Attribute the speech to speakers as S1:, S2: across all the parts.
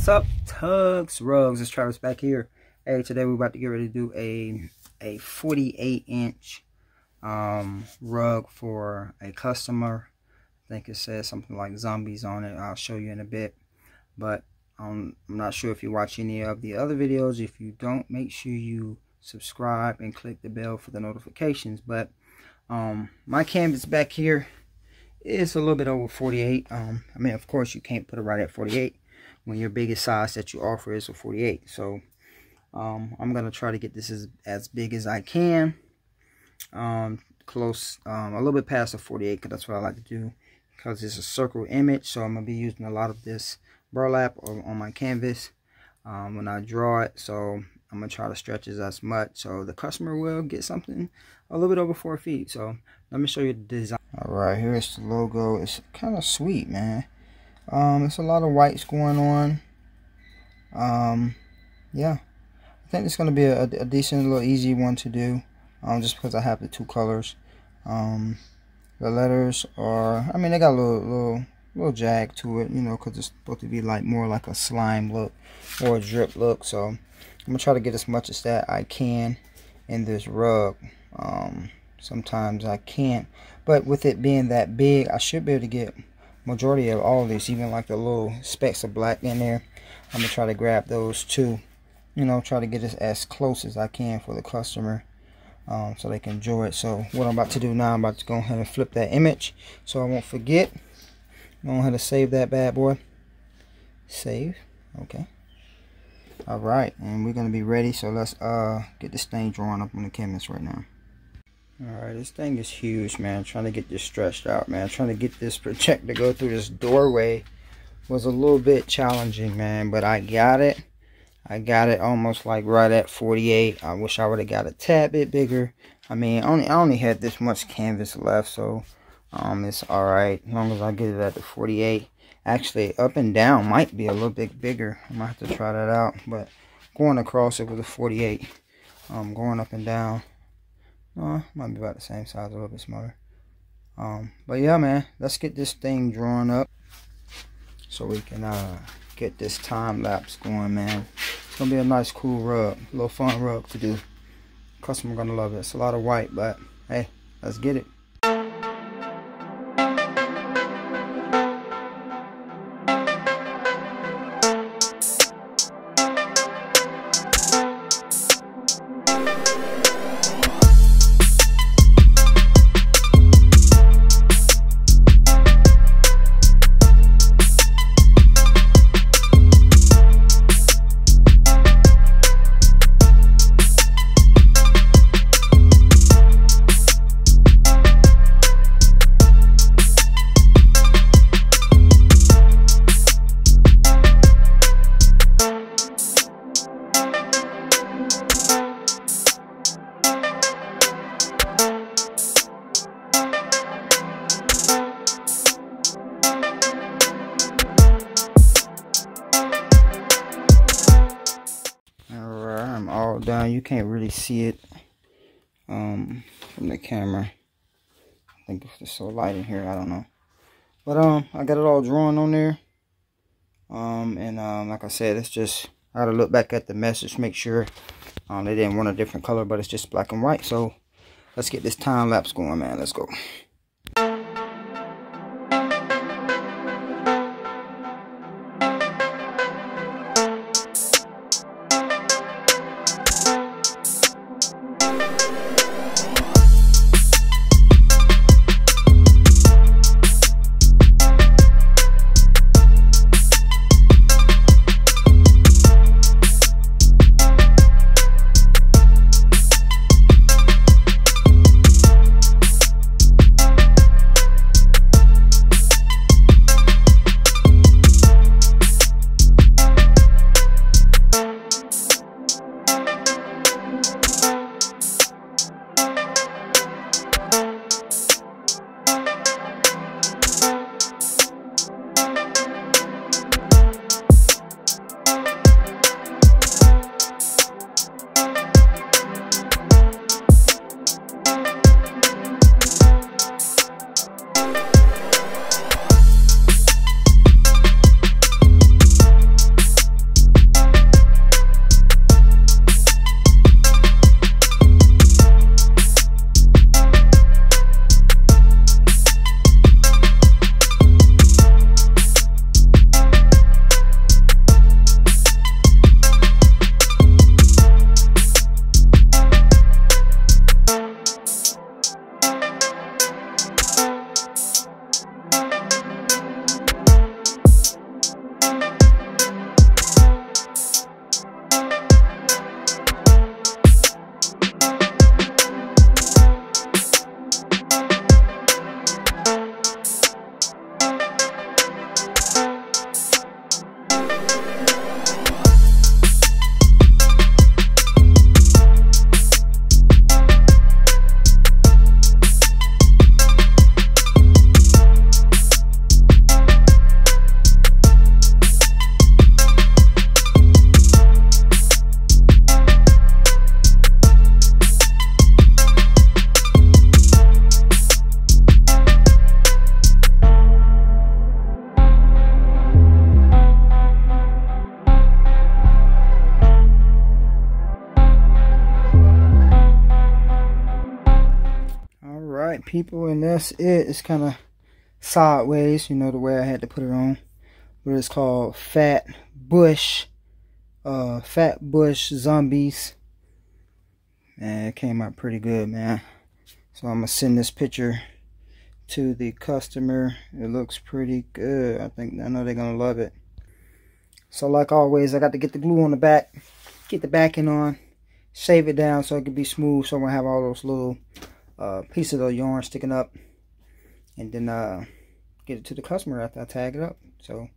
S1: What's up, Tugs Rugs? It's Travis back here. Hey, today we're about to get ready to do a 48-inch rug for a customer. I think it says something like zombies on it. I'll show you in a bit. But I'm not sure if you watch any of the other videos. If you don't, make sure you subscribe and click the bell for the notifications. But my canvas back here is a little bit over 48. I mean, of course, you can't put it right at 48 when your biggest size that you offer is a 48. So I'm gonna try to get this as big as I can, close a little bit past the 48, because that's what I like to do, because it's a circle image. So I'm gonna be using a lot of this burlap on my canvas when I draw it. So I'm gonna try to stretch it as much so the customer will get something a little bit over 4 feet. So let me show you the design. All right, here's the logo. It's kind of sweet, man. It's a lot of whites going on. Yeah, I think it's gonna be a decent, little easy one to do, just because I have the two colors. The letters are, I mean, they got a little jag to it, you know, because it's supposed to be like more like a slime look or a drip look. So I'm gonna try to get as much as that I can in this rug. Sometimes I can't, but with it being that big, I should be able to get majority of all of this, even like the little specks of black in there. I'm gonna try to grab those too, you know, try to get it as close as I can for the customer, so they can enjoy it. So what I'm about to do now, I'm about to go ahead and flip that image so I won't forget. Go ahead and save that bad boy. Save. Okay. All right, and we're gonna be ready. So let's get this thing drawn up on the canvas right now. All right, this thing is huge, man. Trying to get this stretched out, man. Trying to get this projector to go through this doorway was a little bit challenging, man, but I got it. I got it almost like right at 48. I wish I would have got a tad bit bigger. I mean, I only had this much canvas left, so it's all right as long as I get it at the 48. Actually, up and down might be a little bit bigger. I might have to try that out, but going across it with a 48, going up and down, might be about the same size, a little bit smaller. But yeah, man, let's get this thing drawn up so we can get this time lapse going, man. It's gonna be a nice, cool rug, a little fun rug to do. Customer gonna love it. It's a lot of white, but hey, let's get it. All done. You can't really see it from the camera. I think it's so light in here, I don't know, but I got it all drawn on there, and like I said, it's just, I gotta look back at the message, make sure they didn't want a different color, but it's just black and white. So let's get this time lapse going, man. Let's go. people, and that's it. It's kind of sideways, you know, the way I had to put it on. But it's called Fat Bush Zombies. And it came out pretty good, man. So I'm gonna send this picture to the customer. It looks pretty good. I know they're gonna love it. So like always, I got to get the glue on the back, get the backing on, shave it down so it can be smooth, so I won't have all those little pieces of yarn sticking up, and then get it to the customer after I tag it up. So,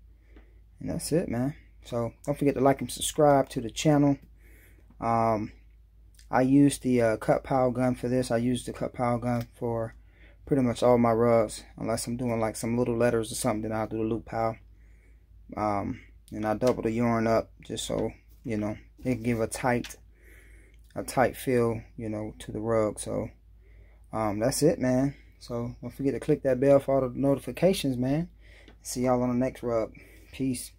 S1: and that's it, man. So don't forget to like and subscribe to the channel. I use the cut pile gun for this. I use the cut pile gun for pretty much all my rugs, unless I'm doing like some little letters or something, then I'll do the loop pile. And I double the yarn up just so, you know, it can give a tight feel, you know, to the rug. So that's it, man. So don't forget to click that bell for all the notifications, man. See y'all on the next rug. Peace.